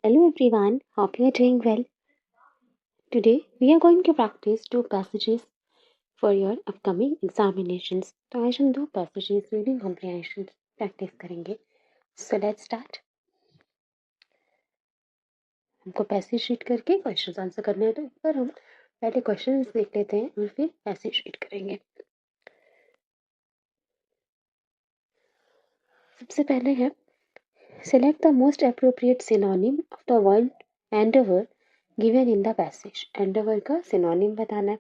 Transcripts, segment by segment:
Hello everyone, hope you are doing well. Today we are going to practice two passages for your upcoming examinations. तो आज हम दो passages reading comprehension practice करेंगे. So let's start. हमको passage read करके questions answer करने हैं, तो इस पर हम पहले questions देख लेते हैं और फिर passage read करेंगे. सबसे पहले है select the most appropriate synonym of the word endeavor given in the passage. Endeavor का synonym बताना है.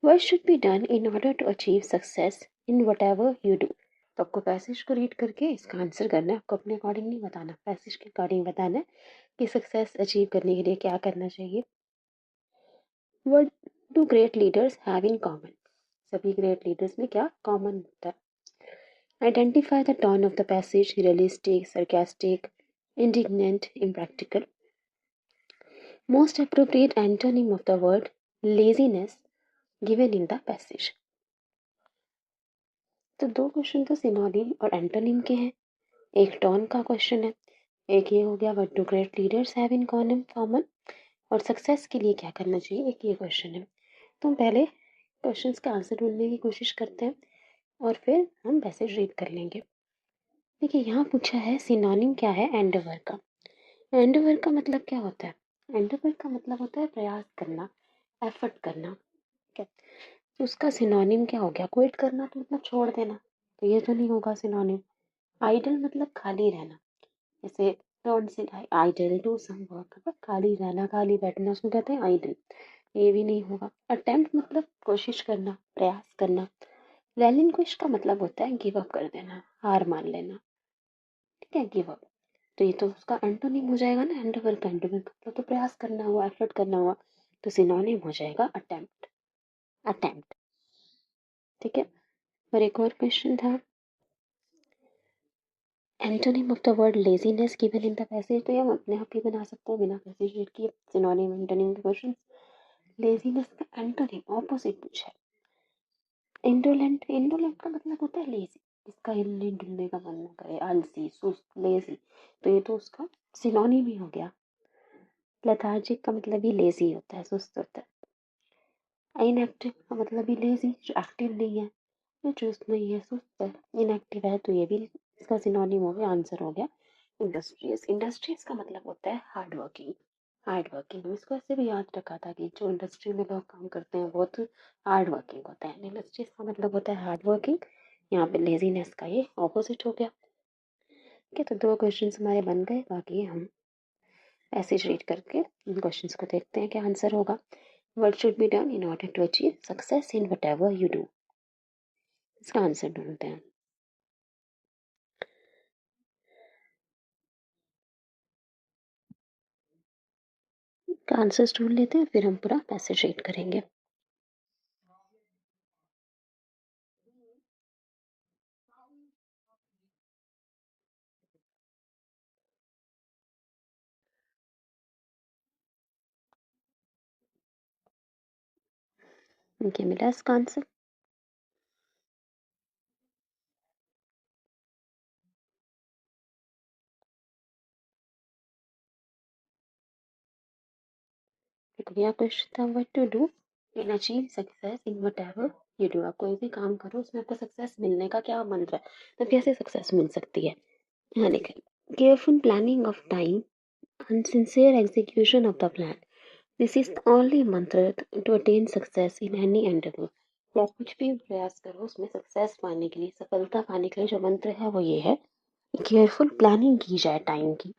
What should be done in order to achieve success in whatever you do? तो आपको पैसेज को रीड करके इसका आंसर करना है. आपको अपने अकॉर्डिंग नहीं बताना, पैसेज के अकॉर्डिंग बताना है कि सक्सेस अचीव करने के लिए क्या करना चाहिए. What do great leaders have in common? सभी ग्रेट लीडर्स में क्या कॉमन होता है? Identify the tone of the passage: realistic, sarcastic, indignant, impractical. Most appropriate antonym of the word laziness given in the passage. तो दो question तो synonym और antonym के हैं. एक टोन का क्वेश्चन है, एक ये हो गया what do great leaders have in common, और सक्सेस के लिए क्या करना चाहिए, एक ये क्वेश्चन है. तो हम पहले क्वेश्चंस का आंसर ढूंढने की कोशिश करते हैं और फिर हम पैसेज रीड कर लेंगे. देखिए यहाँ पूछा है सिनोनिम क्या है एंडेवर का. एंडेवर का मतलब क्या होता है? एंडेवर का मतलब होता है प्रयास करना, एफर्ट करना. ठीक है, तो उसका सिनोनिम क्या हो गया? क्विट करना तो मतलब छोड़ देना, तो ये तो नहीं होगा सिनोनिम. आइडल मतलब खाली रहना, जैसे don't sit idle, do some work, मतलब खाली रहना, खाली बैठना, उसको कहते हैं आइडल. ये भी नहीं होगा. अटेम्प्ट मतलब कोशिश करना, प्रयास करना. रेलिंक्विश का मतलब होता है गिव अप कर देना, हार मान लेना. ठीक है, गिव अप. तो ये तो उसका एंटोनिम हो जाएगा ना. एंडेवर का एंटोनिम मतलब तो प्रयास करना हुआ, एफर्ट करना हुआ, तो सिनोनिम हो जाएगा अटेम्प्ट. अटेम्प्ट. ठीक है. और एक और क्वेश्चन था antonym of the word laziness given in the passage. तो ये हम अपने आप ही बना सकते हैं बिना पैसेज रीड किए. सिनोनिम एंटोनिम के क्वेश्चन. लेजीनेस का एंटोनिम ऑपोजिट पूछा है. इंडोलेंट. इंडोलेंट का मतलब होता है लेजी, जिसका हिलने डुलने का मन ना करे, आलसी, सुस्त, लेजी. तो ये तो उसका सिनोनिम ही हो गया. लेथार्जिक का मतलब भी लेजी होता है, सुस्त होता है. इनएक्टिव का मतलब भी लेजी, जो एक्टिव नहीं है, जो चुस्त नहीं है, सुस्त है, इनएक्टिव है. तो ये भी इसका सिनोनिम हो गया, आंसर हो गया इंडस्ट्रियस. इंडस्ट्रियस का मतलब होता है हार्ड वर्किंग. हार्ड वर्किंग, हम इसको ऐसे भी याद रखा था कि जो इंडस्ट्री में लोग काम करते हैं बहुत हार्ड वर्किंग होता है. इंडस्ट्रियस का मतलब होता है हार्ड वर्किंग. यहाँ पे लेजीनेस का ये ऑपोजिट हो गया. ठीक है, तो दो क्वेश्चन हमारे बन गए. बाकी हम पैसेज रीड करके इन क्वेश्चंस को देखते हैं क्या आंसर होगा. What should be done in order to achieve success in whatever you do. इसका आंसर ढूंढते हैं. आंसर्स ढूंढ लेते हैं, फिर हम पूरा पैसेज रीड करेंगे. इनके मिला इसका आंसर. यह क्वेश्चन था what to do in achieve success in whatever you do. आप कोई भी काम करो, उसमें आपको सक्सेस मिलने का क्या मंत्र है, तो कैसे सक्सेस मिल सकती है. यहाँ लिखा careful planning of time and sincere execution of the plan. This is the only mantra to attain success in any endeavor. या कुछ भी प्रयास करो, उसमें सक्सेस पाने के लिए, सफलता पाने के लिए जो मंत्र है वो ये है, केयरफुल प्लानिंग की जाए टाइम की,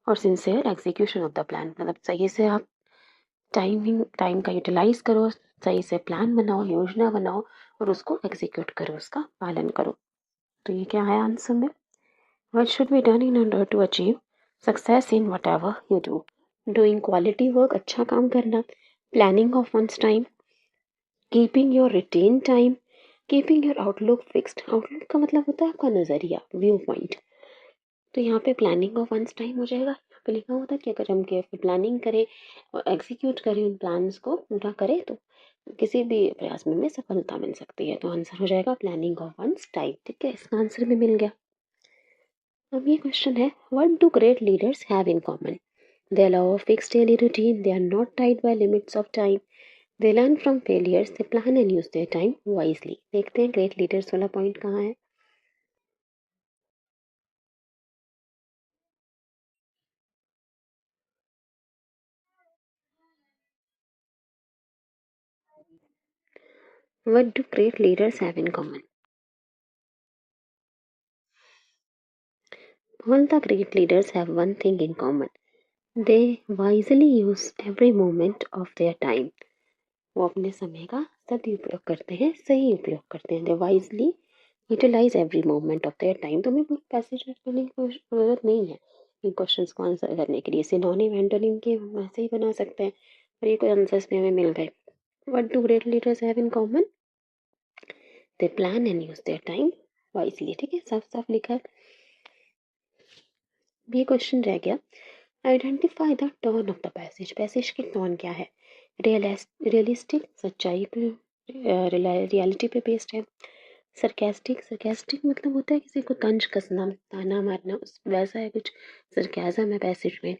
और sincere execution of the plan, मतलब सही से आप टाइम का यूटिलाइज करो, सही से प्लान बनाओ, योजना बनाओ, और उसको एग्जीक्यूट करो, उसका पालन करो. तो ये क्या है आंसर में. What should be done in order to achieve success in whatever you do? Doing quality work, अच्छा काम करना. Planning of one's time. Keeping your routine time. Keeping your outlook fixed. Outlook का मतलब होता है आपका नज़रिया, व्यू पॉइंट. तो यहाँ पे प्लानिंग ऑफ वंस टाइम हो जाएगा. यहाँ पे लिखा होता है कि अगर हम केयरफुल प्लानिंग करें और एग्जीक्यूट करें उन प्लान्स को पूरा करें, तो किसी भी प्रयास में हमें सफलता मिल सकती है. तो आंसर हो जाएगा प्लानिंग ऑफ वंस टाइम. ठीक है, इसका आंसर भी मिल गया. अब ये क्वेश्चन है what do great leaders have in common. They allow a fixed daily routine. They are not tied by limits of time. They learn from failures. They plan and use their time wisely. देखते हैं great leaders वाला point कहाँ है. What do great leaders have in common? All the great leaders have one thing in common. They wisely use every moment of their time. वो अपने समय का सदुपयोग करते हैं, सही उपयोग करते हैं. They wisely utilize every moment of their time. तो हमें पूरा पैसेज पढ़ने की जरूरत नहीं है इन क्वेश्चंस को आंसर करने के लिए. सिनोनिम एंटोनिम के हम ऐसे ही बना सकते हैं और ये कोई आंसर्स भी हमें मिल गए. What do great leaders have in common? They plan and use their time wisely. ठीक है, साफ साफ लिखा है. ये क्वेश्चन रह गया. Identify the tone of the passage. Passage की टोन क्या है? रियलिस्टिक, सच्चाई पे, रियलिटी पे बेस्ड है. सरकास्टिक, सरकास्टिक मतलब होता है किसी को तंज कसना, ताना मारना, उस वैसा है कुछ सरकाजम है पैसेज में.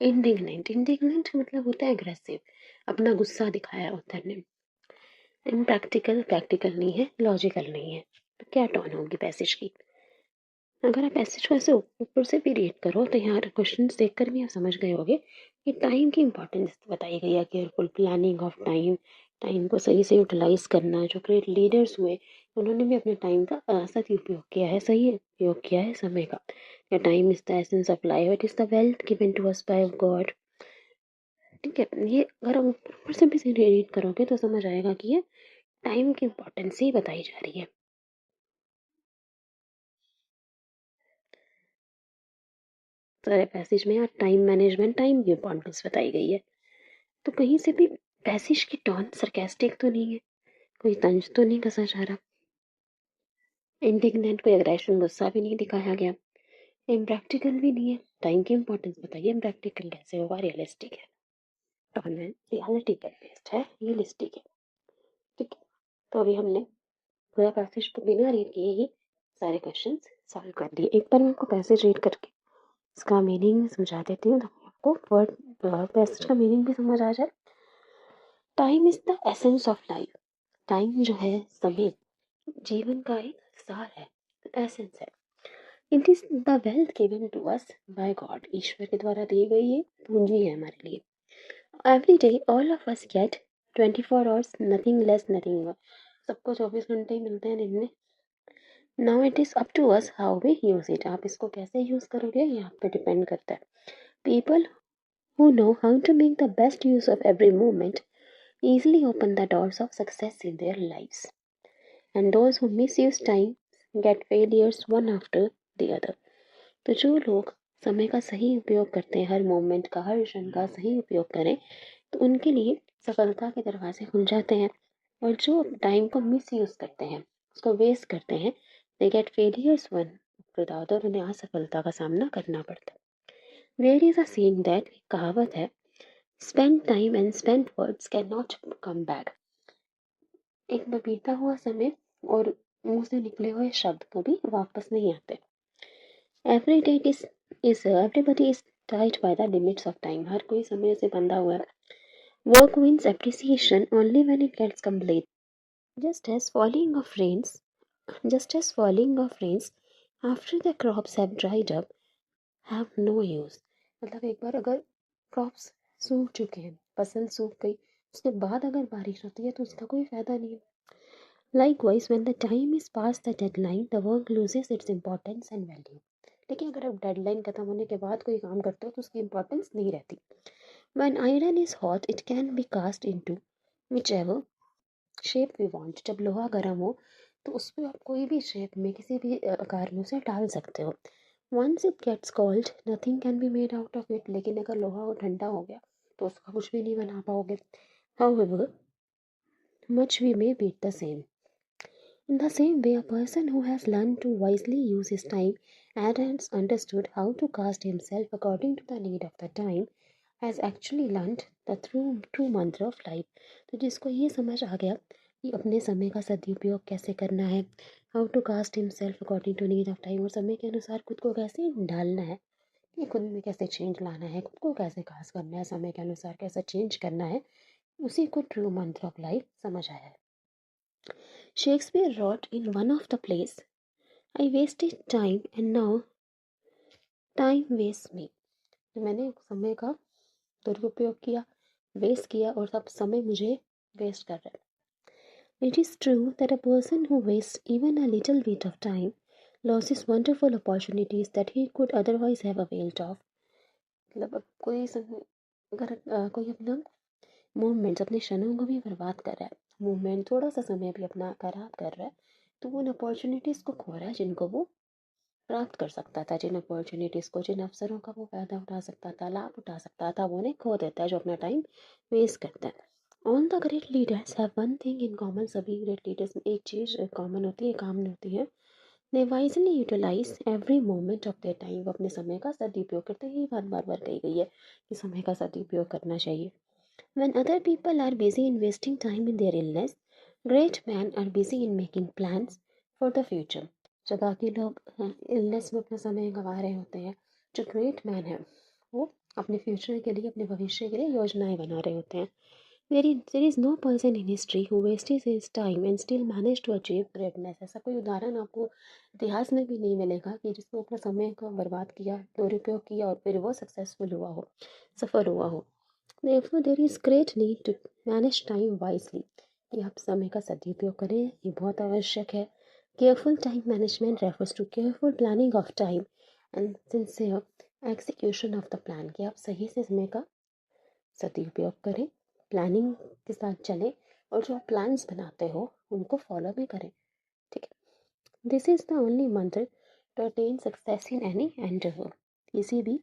इंडिग्नेंट, इंडिग्नेंट मतलब होता है एग्रेसिव, अपना गुस्सा दिखाया ऑथर ने. इम्प्रैक्टिकल, प्रैक्टिकल नहीं है, लॉजिकल नहीं है. तो क्या टोन होगी पैसेज की? अगर आप पैसेज को ऐसे ऊपर से भी रीड करो तो यहाँ क्वेश्चन देखकर भी आप समझ गए होंगे कि टाइम की इंपॉर्टेंस बताई गई है. Careful planning of time, time को सही से यूटिलाइज करना. जो ग्रेट लीडर्स हुए उन्होंने भी अपने टाइम का सदुपयोग किया है, सही उपयोग किया है समय का. Time is the essence of life. It is the wealth given to us by God. ठीक है, ये अगर आप ऊपर से भी रीड करोगे तो समझ आएगा कि ये टाइम की इंपॉर्टेंस ही बताई जा रही है. सारे पैसेज में यहाँ टाइम मैनेजमेंट, टाइम की इंपॉर्टेंस बताई गई है. तो कहीं से भी पैसेज की टोन सरकास्टिक तो नहीं है, कोई तंज तो नहीं कसा जा रहा. इंडिग्नेंट, कोई अग्रेशन, गुस्सा भी नहीं दिखाया गया. इम्प्रैक्टिकल भी नहीं है. टाइम की इंपॉर्टेंस बताइए, इम्प्रैक्टिकल कैसे होगा? रियलिस्टिक है. टोन है रियलिटी पर बेस्ड है, रियलिस्टिक है. ठीक है, तो अभी हमने पूरा पैसेज को बिना रीड किए ही सारे क्वेश्चन सॉल्व कर दिए. एक बार मैं आपको पैसेज रीड करके इसका मीनिंग समझा देती हूँ ताकि आपको वर्ड पैसेज का मीनिंग भी समझ आ जाए. Time is the essence of life. Time जो है, समय जीवन का एक सार है, एसेंस है. It is the wealth given to us by God. ईश्वर के द्वारा दी गई ये पूंजी है हमारे लिए. Every day all of us get 24 hours, nothing less nothing more. सबको 24 घंटे ही मिलते हैं दिन में. Now it is up to us how we use it. आप इसको कैसे यूज करोगे ये आप पे डिपेंड करता है. People who know how to make the best use of every moment easily open the doors of success in their lives. And those who misuse time get failures one after the other. तो जो लोग समय का सही उपयोग करते हैं, हर moment का, हर क्षण का सही उपयोग करें, तो उनके लिए सफलता के दरवाजे खुल जाते हैं. और जो टाइम को मिस यूज करते हैं, उसको वेस्ट करते हैं, they get failures one after the other. उन्हें असफलता का सामना करना पड़ता है. There is a saying that, कहावत है, spend time and spend words can not come back. एक बीता हुआ समय और मुंह से निकले हुए शब्द कभी वापस नहीं आते. Every day is everybody is tied by the limits of time. हर कोई समय से बंधा हुआ है. Work wins appreciation only when it gets complete. Just as falling of rains, just as falling of rains after the crops have dried up have no use. मतलब एक बार अगर क्रॉप्स सूख चुके हैं, फसल सूख गई, उसके बाद अगर बारिश होती है तो उसका कोई फायदा नहीं है. Likewise, when the time is past the deadline, the work loses its importance and value. लेकिन अगर आप डेडलाइन खत्म होने के बाद कोई काम करते हो तो उसकी इंपॉर्टेंस नहीं रहती. When iron is hot, it can be cast into whichever shape we want. जब लोहा गर्म हो तो उसको आप कोई भी शेप में, किसी भी आकार में उसे डाल सकते हो. Once it gets cold nothing can be made out of it. लेकिन अगर लोहा ठंडा हो गया तो उसका कुछ भी नहीं बना पाओगे. However much we may beat the same. In the same way, a person who has learned to wisely use his time and has understood how to cast himself according to the need of the time has actually learned the true mantra of life. तो जिसको ये समझ आ गया कि अपने समय का सदुपयोग कैसे करना है, how to cast himself according to need of time, और समय के अनुसार खुद को कैसे ढालना है कि खुद में कैसे चेंज लाना है, खुद को कैसे खास करना है, समय के अनुसार कैसे चेंज करना है, उसी को ट्रू मंत्र ऑफ लाइफ समझ आया है। Shakespeare wrote in one of the place, I wasted time and now time waste me. मैंने समय का दुरुपयोग किया, वेस्ट किया, और सब समय मुझे वेस्ट कर रहा है। It is true that a person who wastes even a little bit of time loses wonderful opportunities that he could otherwise have availed of. मतलब अब अगर कोई अपना मूवमेंट्स, अपने क्षणों को भी बर्बाद कर रहा है, मूवमेंट थोड़ा सा समय भी अपना खराब कर रहा है, तो वो उन अपॉर्चुनिटीज़ को खो रहा है जिनको वो प्राप्त कर सकता था, जिन अपॉर्चुनिटीज़ को, जिन अवसरों का वो फ़ायदा उठा सकता था, लाभ उठा सकता था, वो उन्हें खो देता है जो अपना टाइम वेस्ट करता है। All the great leaders have one thing in common. सभी ग्रेट लीडर्स में एक चीज़ कॉमन होती है, कामन होती है। They wisely utilise every moment of their time. वो अपने समय का सदुपयोग करते हैं। ये बात बार बार कही गई है कि समय का सदुपयोग करना चाहिए। When other people are busy in wasting time in their illness, great men are busy in making plans for the future. जो बाकी लोग इलनेस में अपना समय गंवा रहे होते हैं, जो ग्रेट मैन है वो अपने फ्यूचर के लिए, अपने भविष्य के लिए योजनाएं बना रहे होते हैं। there is no person in history who wasted his time and still managed to achieve greatness. ऐसा कोई उदाहरण आपको इतिहास में भी नहीं मिलेगा कि जिसने अपना समय को बर्बाद किया, दुरुपयोग किया और फिर वो सक्सेसफुल हुआ हो, सफल हुआ हो। Therefore, there is great need to manage time wisely. कि आप समय का सदुपयोग करें, ये बहुत आवश्यक है। Careful time management refers to careful planning of time and sincere execution of the plan. कि आप सही से समय का सदुपयोग करें, प्लानिंग के साथ चलें, और जो प्लान्स बनाते हो उनको फॉलो भी करें। ठीक है। This is the only mantra to attain success in any endeavour. किसी भी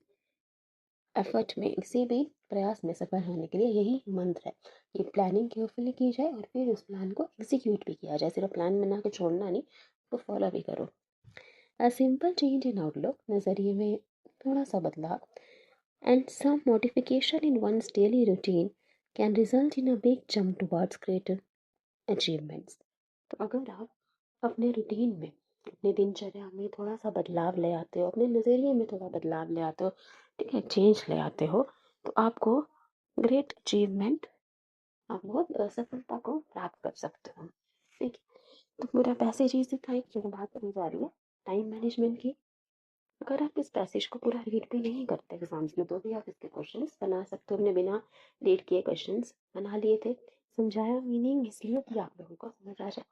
एफर्ट में, किसी भी प्रयास में सफल होने के लिए यही मंत्र है कि प्लानिंग केयरफुली की जाए और फिर उस प्लान को एग्जीक्यूट भी किया जाए। सिर्फ प्लान बना के छोड़ना नहीं, उसको फॉलो भी करो। A simple change in outlook, नज़रिए में थोड़ा सा बदलाव, and some modification in one's daily routine can result in a big jump towards greater achievements. तो अगर आप अपने रूटीन में, अपने दिनचर्या में थोड़ा सा बदलाव ले आते हो, अपने नज़रिए में थोड़ा बदलाव ले आते हो, ठीक है, चेंज ले आते हो, तो आपको ग्रेट अचीवमेंट, आप बहुत सफलता को प्राप्त कर सकते हो। ठीक है। तो पूरा पैसेज ही था, एक जो बात की जा रही है टाइम मैनेजमेंट की। अगर आप इस पैसेज को पूरा रीड भी नहीं करते एग्जाम्स में, तो भी आप इसके क्वेश्चंस बना सकते हो। हमने बिना रीड किए क्वेश्चंस बना लिए थे। समझाया मीनिंग इसलिए कि आप लोगों को समझ आ जाए।